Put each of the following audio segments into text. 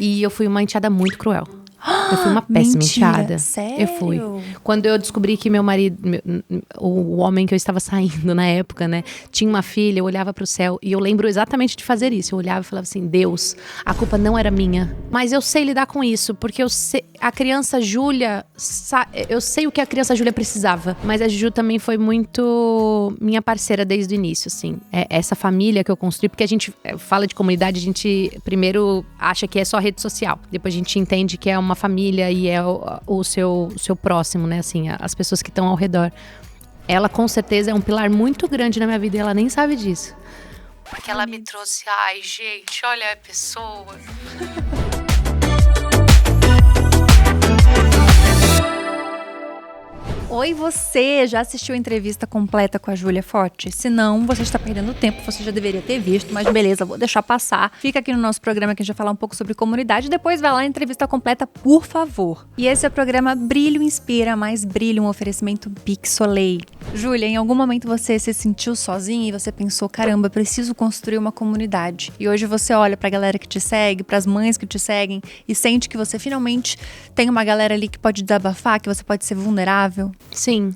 E eu fui uma enteada muito cruel. Eu fui uma péssima enteada. Sério? Eu fui. Quando eu descobri que meu marido, o homem que eu estava saindo na época, né, tinha uma filha, eu olhava pro céu e eu lembro exatamente de fazer isso. Eu olhava e falava assim, Deus, a culpa não era minha. Mas eu sei lidar com isso, porque a criança Júlia, eu sei o que a criança Júlia precisava. Mas a Juju também foi muito minha parceira desde o início, assim. Essa família que eu construí, porque a gente fala de comunidade, a gente primeiro acha que é só rede social. Depois a gente entende que é uma família e é o seu próximo, né, assim, as pessoas que estão ao redor. Ela com certeza é um pilar muito grande na minha vida e ela nem sabe disso. Porque ela me trouxe, ai gente, olha a pessoa. Oi, você já assistiu a entrevista completa com a Júlia Forte? Se não, você está perdendo tempo, você já deveria ter visto, mas beleza, vou deixar passar. Fica aqui no nosso programa que a gente vai falar um pouco sobre comunidade, depois vai lá na entrevista completa, por favor. E esse é o programa Brilho Inspira, mais brilho, um oferecimento Pixolay. Júlia, em algum momento você se sentiu sozinha e você pensou, caramba, preciso construir uma comunidade. E hoje você olha pra galera que te segue, pras mães que te seguem e sente que você finalmente tem uma galera ali que pode desabafar, que você pode ser vulnerável. Sim.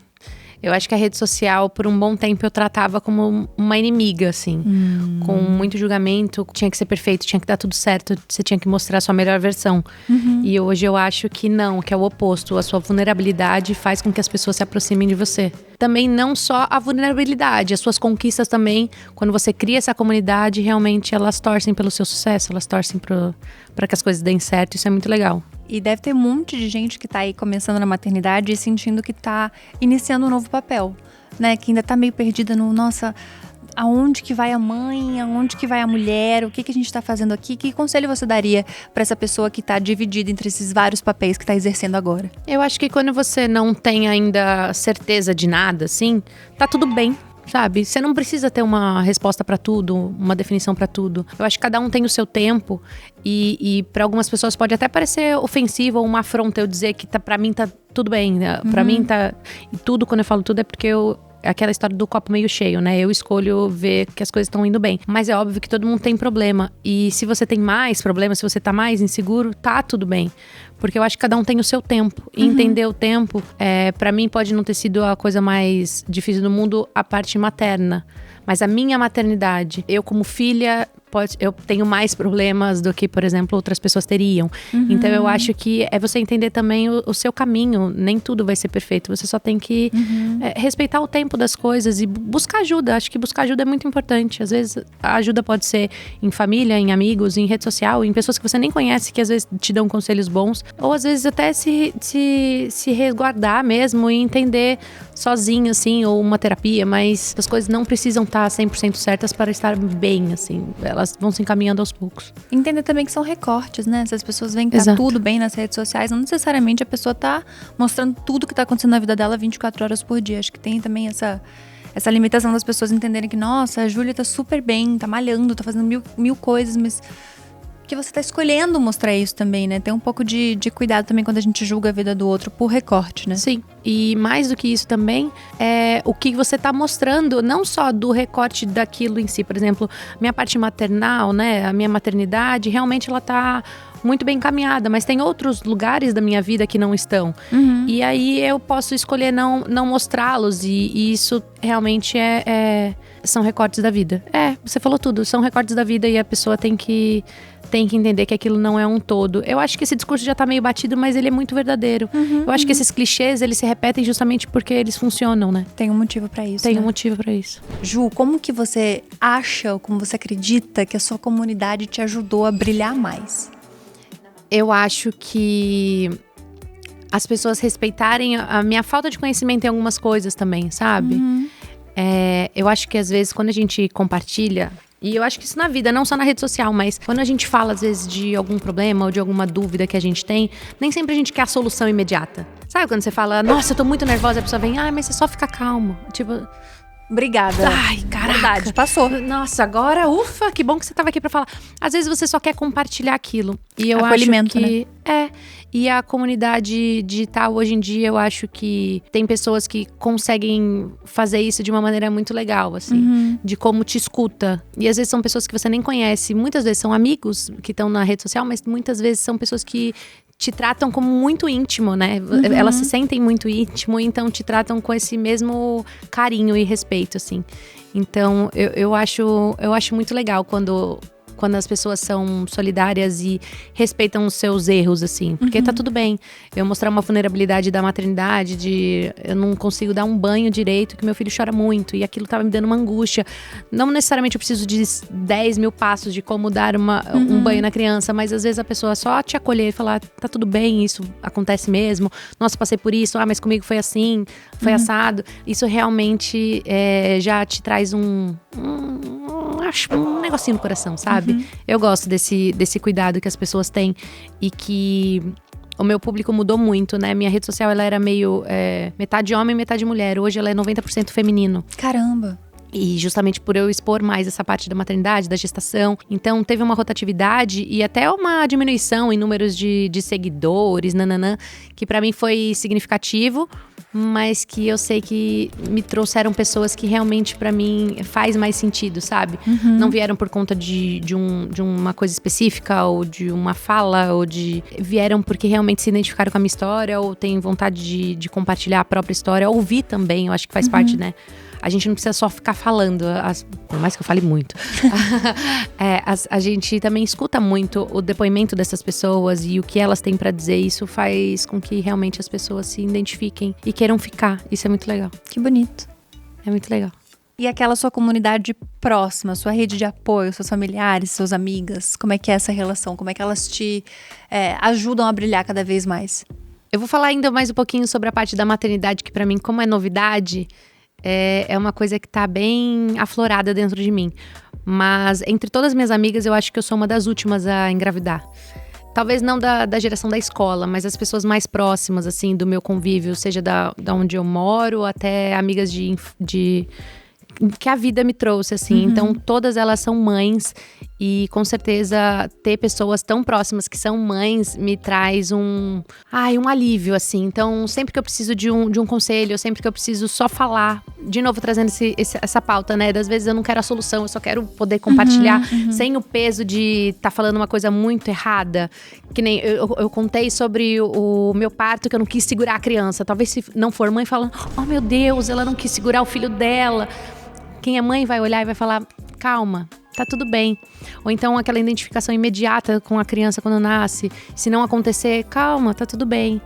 Eu acho que a rede social, por um bom tempo, eu tratava como uma inimiga, assim. Com muito julgamento, tinha que ser perfeito, tinha que dar tudo certo, você tinha que mostrar a sua melhor versão. E hoje eu acho que não, que é o oposto. A sua vulnerabilidade faz com que as pessoas se aproximem de você. Também não só a vulnerabilidade, as suas conquistas também. Quando você cria essa comunidade, realmente elas torcem pelo seu sucesso, elas torcem para que as coisas deem certo. Isso é muito legal. E deve ter um monte de gente que tá aí começando na maternidade e sentindo que tá iniciando um novo papel, né? Que ainda tá meio perdida no, nossa, aonde que vai a mãe, aonde que vai a mulher, o que a gente tá fazendo aqui? Que conselho você daria pra essa pessoa que tá dividida entre esses vários papéis que tá exercendo agora? Eu acho que quando você não tem ainda certeza de nada, assim, tá tudo bem. Sabe? Você não precisa ter uma resposta pra tudo, uma definição pra tudo. Eu acho que cada um tem o seu tempo e para algumas pessoas pode até parecer ofensivo ou uma afronta eu dizer que pra mim tá tudo bem, né? Pra mim tá... E tudo, quando eu falo tudo, é porque aquela história do copo meio cheio, né? Eu escolho ver que as coisas estão indo bem. Mas é óbvio que todo mundo tem problema. E se você tem mais problemas, se você tá mais inseguro, tá tudo bem. Porque eu acho que cada um tem o seu tempo. E entender o tempo, pra mim pode não ter sido a coisa mais difícil do mundo, a parte materna. Mas a minha maternidade, eu como filha, eu tenho mais problemas do que, por exemplo, outras pessoas teriam. Então eu acho que é você entender também o seu caminho. Nem tudo vai ser perfeito. Você só tem que respeitar o tempo das coisas e buscar ajuda. Acho que buscar ajuda é muito importante. Às vezes a ajuda pode ser em família, em amigos, em rede social, em pessoas que você nem conhece, que às vezes te dão conselhos bons. Ou às vezes até se resguardar mesmo e entender sozinho, assim, ou uma terapia. Mas as coisas não precisam estar 100% certas para estar bem, assim. Elas vão se encaminhando aos poucos. Entender também que são recortes, né? Se as pessoas veem que tá tudo bem nas redes sociais, não necessariamente a pessoa tá mostrando tudo que tá acontecendo na vida dela 24 horas por dia. Acho que tem também essa limitação das pessoas entenderem que, nossa, a Júlia tá super bem, tá malhando, tá fazendo mil coisas, mas que você tá escolhendo mostrar isso também, né? Tem um pouco de cuidado também quando a gente julga a vida do outro por recorte, né? Sim, e mais do que isso também é o que você tá mostrando, não só do recorte daquilo em si. Por exemplo, minha parte maternal, né? A minha maternidade, realmente ela tá muito bem encaminhada, mas tem outros lugares da minha vida que não estão. E aí eu posso escolher não mostrá-los e isso realmente são recortes da vida. Você falou tudo, são recortes da vida e a pessoa tem que entender que aquilo não é um todo. Eu acho que esse discurso já tá meio batido, mas ele é muito verdadeiro. Eu acho que esses clichês, eles se repetem justamente porque eles funcionam, né? Tem um motivo pra isso, Tem um motivo pra isso. Ju, como que você acha ou como você acredita que a sua comunidade te ajudou a brilhar mais? Eu acho que as pessoas respeitarem a minha falta de conhecimento em algumas coisas também, sabe? Eu acho que às vezes quando a gente compartilha, e eu acho que isso na vida, não só na rede social, mas quando a gente fala às vezes de algum problema ou de alguma dúvida que a gente tem, nem sempre a gente quer a solução imediata. Sabe quando você fala, nossa, eu tô muito nervosa, a pessoa vem, mas você só fica calmo. Tipo, obrigada. Ai, caraca. Verdade, passou. Nossa, agora, ufa, que bom que você tava aqui pra falar. Às vezes você só quer compartilhar aquilo. E eu acolhimento, acho que... né? E a comunidade digital, hoje em dia, eu acho que tem pessoas que conseguem fazer isso de uma maneira muito legal, assim. De como te escuta. E às vezes são pessoas que você nem conhece. Muitas vezes são amigos que estão na rede social, mas muitas vezes são pessoas que te tratam como muito íntimo, né? Elas se sentem muito íntimo, então te tratam com esse mesmo carinho e respeito, assim. Então, eu acho muito legal quando as pessoas são solidárias e respeitam os seus erros, assim. Porque tá tudo bem eu mostrar uma vulnerabilidade da maternidade, de eu não consigo dar um banho direito, que meu filho chora muito, e aquilo tava me dando uma angústia. Não necessariamente eu preciso de 10 mil passos de como dar um banho na criança, mas às vezes a pessoa só te acolher e falar, tá tudo bem, isso acontece mesmo. Nossa, passei por isso, mas comigo foi assim, foi assado. Isso realmente já te traz um negocinho no coração, sabe? Eu gosto desse cuidado que as pessoas têm e que o meu público mudou muito, né? Minha rede social, ela era meio metade homem, metade mulher. Hoje ela é 90% feminino. Caramba! E justamente por eu expor mais essa parte da maternidade, da gestação. Então, teve uma rotatividade e até uma diminuição em números de seguidores, que pra mim foi significativo, mas que eu sei que me trouxeram pessoas que realmente pra mim faz mais sentido, sabe? Não vieram por conta de uma coisa específica ou de uma fala, vieram porque realmente se identificaram com a minha história ou têm vontade de compartilhar a própria história, ouvir também, eu acho que faz parte, né? A gente não precisa só ficar falando, por mais que eu fale muito. A gente também escuta muito o depoimento dessas pessoas e o que elas têm pra dizer. Isso faz com que realmente as pessoas se identifiquem e queiram ficar. Isso é muito legal. Que bonito. É muito legal. E aquela sua comunidade próxima, sua rede de apoio, seus familiares, suas amigas, como é que é essa relação? Como é que elas te ajudam a brilhar cada vez mais? Eu vou falar ainda mais um pouquinho sobre a parte da maternidade, que pra mim, como é novidade, é uma coisa que tá bem aflorada dentro de mim. Mas entre todas as minhas amigas, eu acho que eu sou uma das últimas a engravidar. Talvez não da geração da escola, mas as pessoas mais próximas, assim, do meu convívio, seja da onde eu moro, até amigas que a vida me trouxe, assim. Então, todas elas são mães e, com certeza, ter pessoas tão próximas que são mães me traz um alívio, assim. Então, sempre que eu preciso de um conselho, sempre que eu preciso só falar, de novo, trazendo essa pauta, né? Das vezes eu não quero a solução, eu só quero poder compartilhar sem o peso de tá falando uma coisa muito errada. Que nem eu contei sobre o meu parto, que eu não quis segurar a criança. Talvez se não for mãe, falando, oh meu Deus, ela não quis segurar o filho dela. Quem é mãe vai olhar e vai falar, calma, tá tudo bem. Ou então aquela identificação imediata com a criança quando nasce. Se não acontecer, calma, tá tudo bem.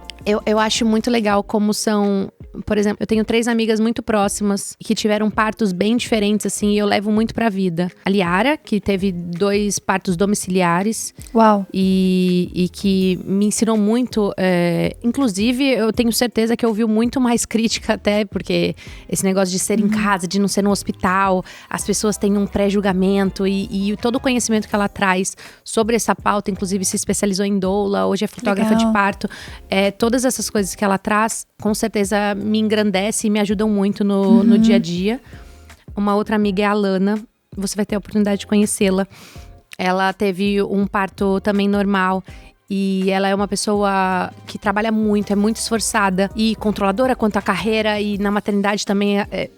Eu acho muito legal como são... Por exemplo, eu tenho 3 amigas muito próximas que tiveram partos bem diferentes, assim, e eu levo muito pra vida. A Liara, que teve 2 partos domiciliares. Uau! E que me ensinou muito. Inclusive, eu tenho certeza que ouviu muito mais crítica até, porque esse negócio de ser em casa, de não ser no hospital, as pessoas têm um pré-julgamento e todo o conhecimento que ela traz sobre essa pauta, inclusive se especializou em doula, hoje é fotógrafa de parto. Todas essas coisas que ela traz, com certeza me engrandece e me ajudam muito no dia a dia. Uma outra amiga é a Alana, você vai ter a oportunidade de conhecê-la. Ela teve um parto também normal e ela é uma pessoa que trabalha muito, é muito esforçada e controladora quanto à carreira, e na maternidade também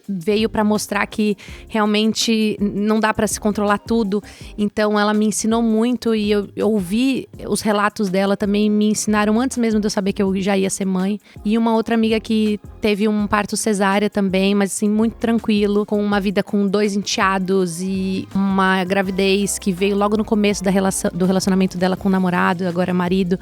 veio para mostrar que realmente não dá para se controlar tudo. Então ela me ensinou muito e eu ouvi os relatos dela também, me ensinaram antes mesmo de eu saber que eu já ia ser mãe. E uma outra amiga que teve um parto cesárea também, mas assim, muito tranquilo, com uma vida com 2 enteados e uma gravidez que veio logo no começo do relacionamento dela com o namorado, agora marido,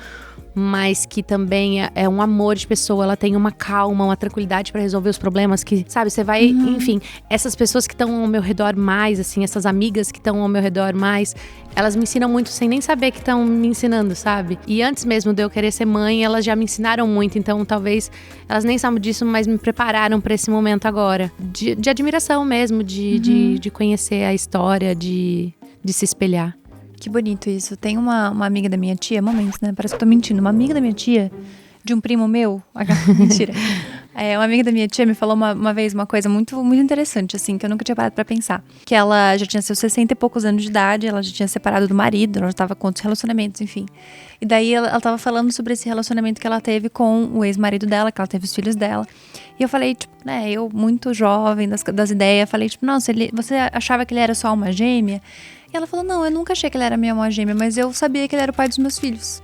mas que também é um amor de pessoa. Ela tem uma calma, uma tranquilidade pra resolver os problemas que, sabe, você vai, enfim, essas pessoas que estão ao meu redor mais, assim, essas amigas que estão ao meu redor mais, elas me ensinam muito sem nem saber que estão me ensinando, sabe? E antes mesmo de eu querer ser mãe, elas já me ensinaram muito, então talvez elas nem sabem disso, mas me prepararam pra esse momento agora, de admiração mesmo, de conhecer a história, de se espelhar. Que bonito isso. Tem uma amiga da minha tia, momentos, né? Parece que eu tô mentindo. Uma amiga da minha tia, de um primo meu. Mentira. Uma amiga da minha tia me falou uma vez uma coisa muito, muito interessante, assim, que eu nunca tinha parado pra pensar. Que ela já tinha seus 60 e poucos anos de idade, ela já tinha separado do marido, ela já tava com outros relacionamentos, enfim. E daí ela tava falando sobre esse relacionamento que ela teve com o ex-marido dela, que ela teve os filhos dela. E eu falei, tipo, né, eu muito jovem das ideias, falei, tipo, nossa, você achava que ele era só alma gêmea? E ela falou, não, eu nunca achei que ele era minha alma gêmea, mas eu sabia que ele era o pai dos meus filhos.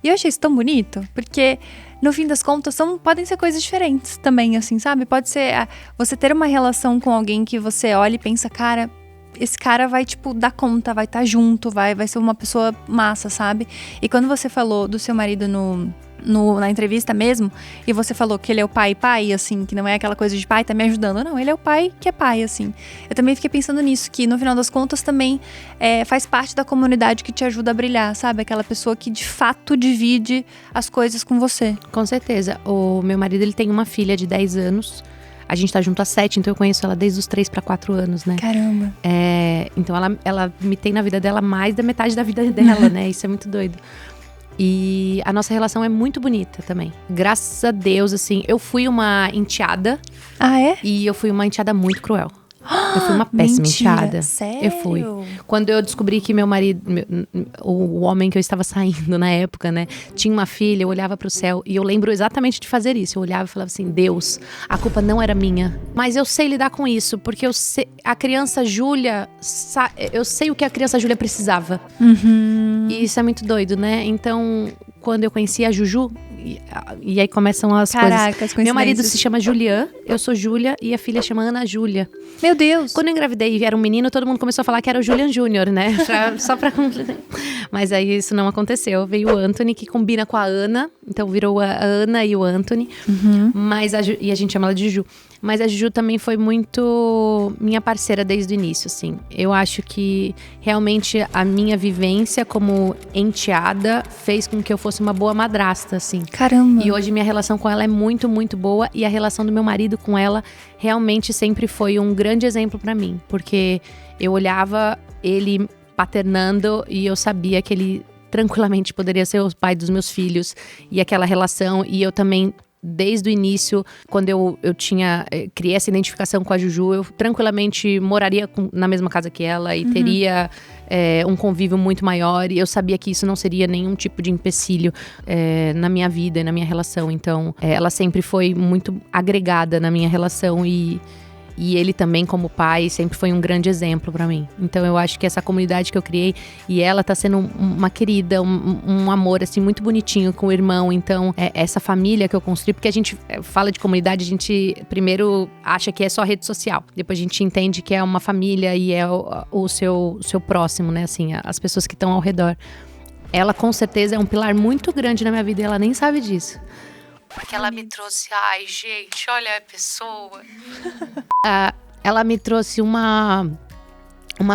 E eu achei isso tão bonito, porque no fim das contas podem ser coisas diferentes também, assim, sabe? Pode ser você ter uma relação com alguém que você olha e pensa, cara, esse cara vai, tipo, dar conta, vai estar junto, vai ser uma pessoa massa, sabe? E quando você falou do seu marido na entrevista mesmo, e você falou que ele é o pai, assim, que não é aquela coisa de pai, tá me ajudando. Não, ele é o pai que é pai, assim. Eu também fiquei pensando nisso, que no final das contas também faz parte da comunidade que te ajuda a brilhar, sabe? Aquela pessoa que de fato divide as coisas com você. Com certeza. O meu marido, ele tem uma filha de 10 anos. A gente tá junto há 7, então eu conheço ela desde os 3 para 4 anos, né? Caramba. Então ela me tem na vida dela mais da metade da vida dela, né? Isso é muito doido. E a nossa relação é muito bonita também. Graças a Deus, assim, eu fui uma enteada. Ah, é? E eu fui uma enteada muito cruel. Eu fui uma péssima enteada. Sério? Eu fui. Quando eu descobri que meu marido, o homem que eu estava saindo na época, né, tinha uma filha, eu olhava pro céu e eu lembro exatamente de fazer isso. Eu olhava e falava assim, Deus, a culpa não era minha. Mas eu sei lidar com isso, porque a criança Júlia, eu sei o que a criança Júlia precisava. Uhum. E isso é muito doido, né? Então, quando eu conheci a Juju, e aí começam as coisas. Meu marido se chama Julian, eu sou Júlia e a filha chama Ana Júlia. Meu Deus! Quando eu engravidei e era um menino, todo mundo começou a falar que era o Julian Júnior, né? Só pra completar. Mas aí isso não aconteceu. Veio o Anthony, que combina com a Ana. Então virou a Ana e o Anthony. Uhum. E a gente chama ela de Juju. Mas a Juju também foi muito minha parceira desde o início, assim. Eu acho que realmente a minha vivência como enteada fez com que eu fosse uma boa madrasta, assim. Caramba! E hoje minha relação com ela é muito, muito boa. E a relação do meu marido com ela realmente sempre foi um grande exemplo pra mim. Porque eu olhava ele paternando e eu sabia que ele tranquilamente poderia ser o pai dos meus filhos. E aquela relação, e eu também... Desde o início, quando eu criei essa identificação com a Juju, eu tranquilamente moraria na mesma casa que ela e teria um convívio muito maior. E eu sabia que isso não seria nenhum tipo de empecilho na minha vida e na minha relação. Então, ela sempre foi muito agregada na minha relação e ele também, como pai, sempre foi um grande exemplo pra mim. Então eu acho que essa comunidade que eu criei, e ela tá sendo uma querida, um amor, assim, muito bonitinho com o irmão. Então, essa família que eu construí, porque a gente fala de comunidade, a gente primeiro acha que é só rede social. Depois a gente entende que é uma família e é o seu próximo, né? Assim, as pessoas que estão ao redor. Ela, com certeza, é um pilar muito grande na minha vida e ela nem sabe disso. Porque ela me trouxe, ai gente, olha a pessoa. Ela me trouxe uma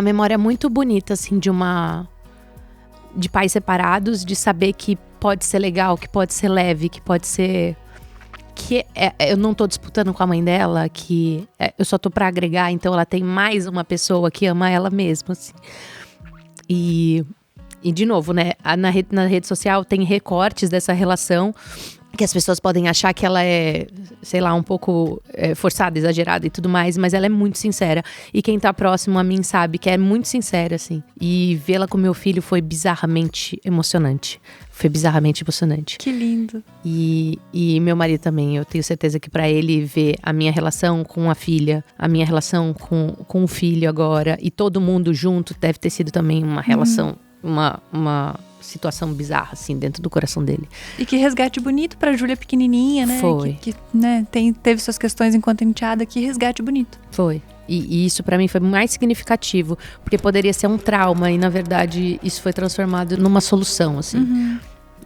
memória muito bonita, assim, de pais separados, de saber que pode ser legal, que pode ser leve, que pode ser... eu não tô disputando com a mãe dela, que eu só tô pra agregar, então ela tem mais uma pessoa que ama ela mesma, assim. E de novo, né, na rede social tem recortes dessa relação, que as pessoas podem achar que ela é, sei lá, um pouco forçada, exagerada e tudo mais, mas ela é muito sincera. E quem tá próximo a mim sabe que é muito sincera, assim. E vê-la com meu filho foi bizarramente emocionante. Que lindo. E meu marido também, eu tenho certeza que pra ele ver a minha relação com a filha, a minha relação com o filho agora, e todo mundo junto, deve ter sido também uma relação, uma situação bizarra, assim, dentro do coração dele. E que resgate bonito pra Júlia pequenininha, né? Foi. Que né, teve suas questões enquanto enteada, que resgate bonito. Foi. E isso pra mim foi mais significativo, porque poderia ser um trauma e, na verdade, isso foi transformado numa solução, assim. Uhum.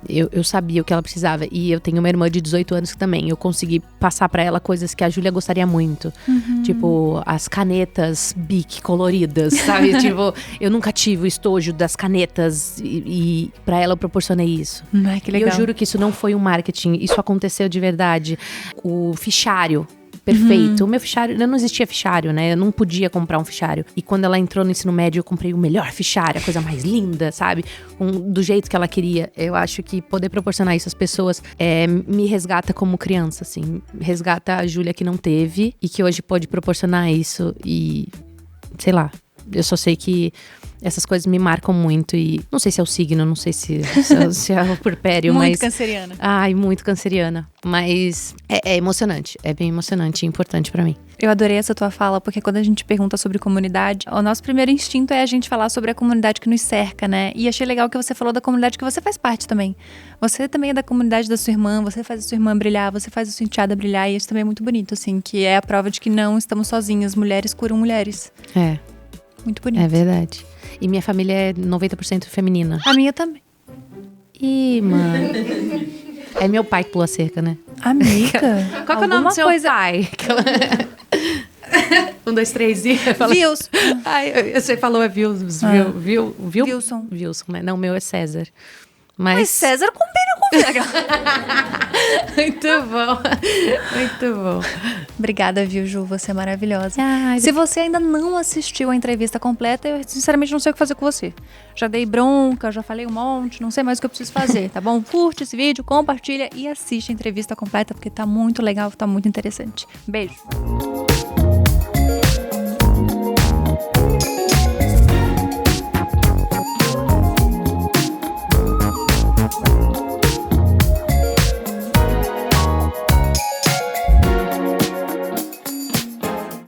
Eu sabia o que ela precisava. E eu tenho uma irmã de 18 anos que também eu consegui passar pra ela coisas que a Júlia gostaria muito. Uhum. Tipo, as canetas Bic coloridas, sabe? Tipo, eu nunca tive o estojo das canetas e pra ela eu proporcionei isso. Ai, que legal. E eu juro que isso não foi um marketing, isso aconteceu de verdade. O fichário perfeito. O meu fichário, não existia fichário, né? Eu não podia comprar um fichário. E quando ela entrou no ensino médio, eu comprei o melhor fichário, a coisa mais linda, sabe? Do jeito que ela queria. Eu acho que poder proporcionar isso às pessoas me resgata como criança, assim. Resgata a Júlia que não teve e que hoje pode proporcionar isso. E, sei lá, eu só sei que essas coisas me marcam muito. E não sei se é o signo, não sei se é o purpério, muito mas... canceriana. Ai, muito canceriana. Mas é emocionante, é bem emocionante e importante pra mim. Eu adorei essa tua fala, porque quando a gente pergunta sobre comunidade, o nosso primeiro instinto é a gente falar sobre a comunidade que nos cerca, né? E achei legal que você falou da comunidade que você faz parte também. Você também é da comunidade da sua irmã, você faz a sua irmã brilhar, você faz a sua enteada brilhar, e isso também é muito bonito, assim, que é a prova de que não estamos sozinhas, mulheres curam mulheres. É. Muito bonito. É verdade. E minha família é 90% feminina. A minha também. Ih, mano. É meu pai que pulou a cerca, né? Amiga, Qual que é o nome do seu pai? 1, 2, 3 e... Wilson. Ai, você falou é Wilson. Wilson. Wilson, né? Não, o meu é César. Mas César combina com Muito bom. Muito bom. Obrigada, viu, Ju? Você é maravilhosa. Ai, Se você ainda não assistiu a entrevista completa, eu sinceramente não sei o que fazer com você. Já dei bronca, já falei um monte, não sei mais o que eu preciso fazer, tá bom? Curte esse vídeo, compartilha e assiste a entrevista completa, porque tá muito legal, tá muito interessante. Beijo.